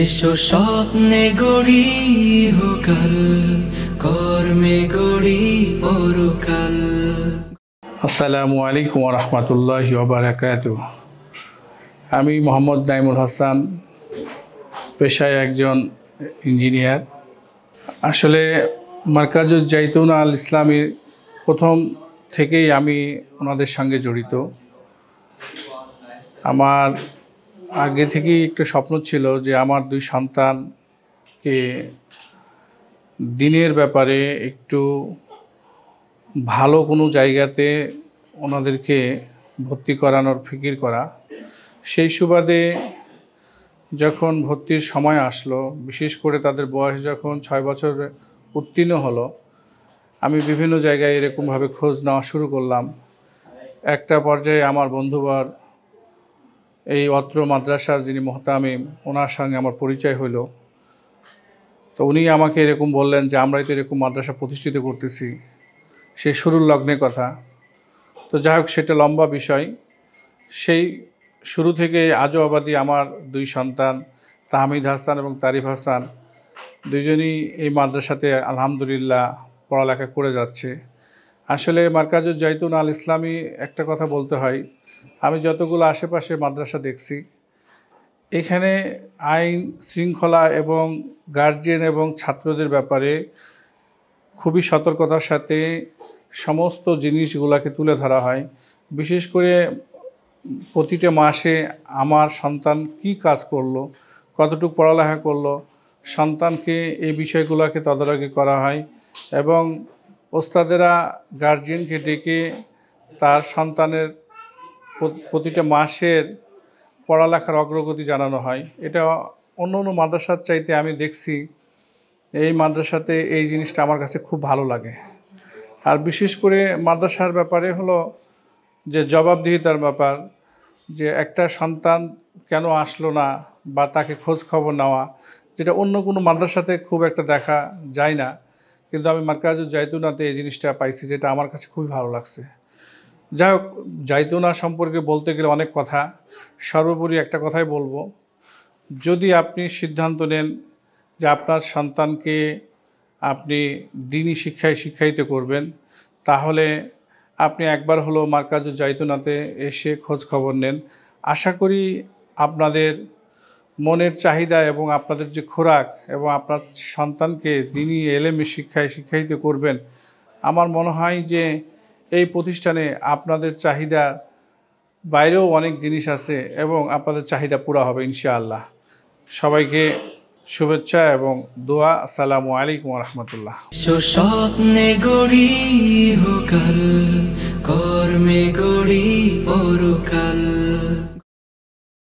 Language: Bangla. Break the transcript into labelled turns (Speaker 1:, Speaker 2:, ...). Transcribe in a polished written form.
Speaker 1: এসো স্বপ্নে গড়ি ইহকাল, কর্মে গড়ি পরকাল।
Speaker 2: আসসালামু আলাইকুম ওয়া রাহমাতুল্লাহি ওয়া বারাকাতুহু। আমি মোহাম্মদ নাইমুল হাসান, পেশায় একজন ইঞ্জিনিয়ার। আসলে মার্কাজুজ জাইতুনা আল ইসলামীর প্রথম থেকেই আমি ওনাদের সঙ্গে জড়িত। আমার আগে থেকেই একটু স্বপ্ন ছিল যে আমার দুই সন্তানকে দিনের ব্যাপারে একটু ভালো কোনো জায়গাতে ওনাদেরকে ভর্তি করানোর ফিকির করা। সেই সুবাদে যখন ভর্তির সময় আসলো, বিশেষ করে তাদের বয়স যখন 6 বছর উত্তীর্ণ হলো, আমি বিভিন্ন জায়গায় এরকমভাবে খোঁজ নেওয়া শুরু করলাম। একটা পর্যায়ে আমার বন্ধুবর এই অত্র মাদ্রাসার যিনি মোহতামিম, ওনার সঙ্গে আমার পরিচয় হলো। তো উনি আমাকে এরকম বললেন যে আমরাই তো এরকম মাদ্রাসা প্রতিষ্ঠিত করতেছি, সেই শুরুর লগ্নে কথা। তো যাই হোক, সেটা লম্বা বিষয়। সেই শুরু থেকে আজও অবধি আমার দুই সন্তান তাহমিদ হাসান এবং তারিফ হাসান দুইজনই এই মাদ্রাসাতে আলহামদুলিল্লাহ পড়ালেখা করে যাচ্ছে। আসলে মার্কাজুজ জাইতুনা আল ইসলামী, একটা কথা বলতে হয়, আমি যতগুলো আশেপাশে মাদ্রাসা দেখছি, এখানে আইন শৃঙ্খলা এবং গার্জিয়ান এবং ছাত্রদের ব্যাপারে খুবই সতর্কতার সাথে সমস্ত জিনিসগুলোকে তুলে ধরা হয়। বিশেষ করে প্রতিটা মাসে আমার সন্তান কি কাজ করলো, কতটুকু পড়ালেখা করলো, সন্তানকে এই বিষয়গুলোকে তদারকি করা হয় এবং ওস্তাদেরা গার্জিয়ানকে ডেকে তার সন্তানের প্রতিটা মাসের পড়ালেখার অগ্রগতি জানানো হয়। এটা অন্য অন্য মাদ্রাসার চাইতে আমি দেখছি এই মাদ্রাসাতে এই জিনিসটা আমার কাছে খুব ভালো লাগে। আর বিশেষ করে মাদ্রাসার ব্যাপারে হলো যে জবাবদিহিতার ব্যাপার, যে একটা সন্তান কেন আসলো না বা তাকে খোঁজ খবর নেওয়া, যেটা অন্য কোনো মাদ্রাসাতে খুব একটা দেখা যায় না, কিন্তু আমি মার্কাজুজ জাইতুনাতে এই জিনিসটা পাইছি, যেটা আমার কাছে খুবই ভালো লাগছে। যাই হোক, জাইতুনা সম্পর্কে বলতে গেলে অনেক কথা, সর্বোপরি একটা কথাই বলবো, যদি আপনি সিদ্ধান্ত নেন যে আপনার সন্তানকে আপনি দ্বীনি শিক্ষায় শিক্ষায়িত করবেন, তাহলে আপনি একবার হলো মার্কাজুজ জাইতুনাতে এসে খোঁজ খবর নেন। আশা করি আপনাদের মনের চাহিদা এবং আপনাদের যে খোরাক এবং আপনার সন্তানকে দ্বীনি এলেমে শিক্ষায় শিক্ষায়িত করবেন, আমার মনে হয় যে এই প্রতিষ্ঠানে আপনাদের চাহিদা বাইরেও অনেক জিনিস আছে এবং আপনাদের চাহিদা পুরা হবে ইনশাআল্লাহ। সবাইকে শুভেচ্ছা এবং দোয়া। আসসালামু আলাইকুম ওয়া রাহমাতুল্লাহ।
Speaker 1: স্বপ্নে গড়ি ইহকাল, কর্মে গড়ি পরকাল।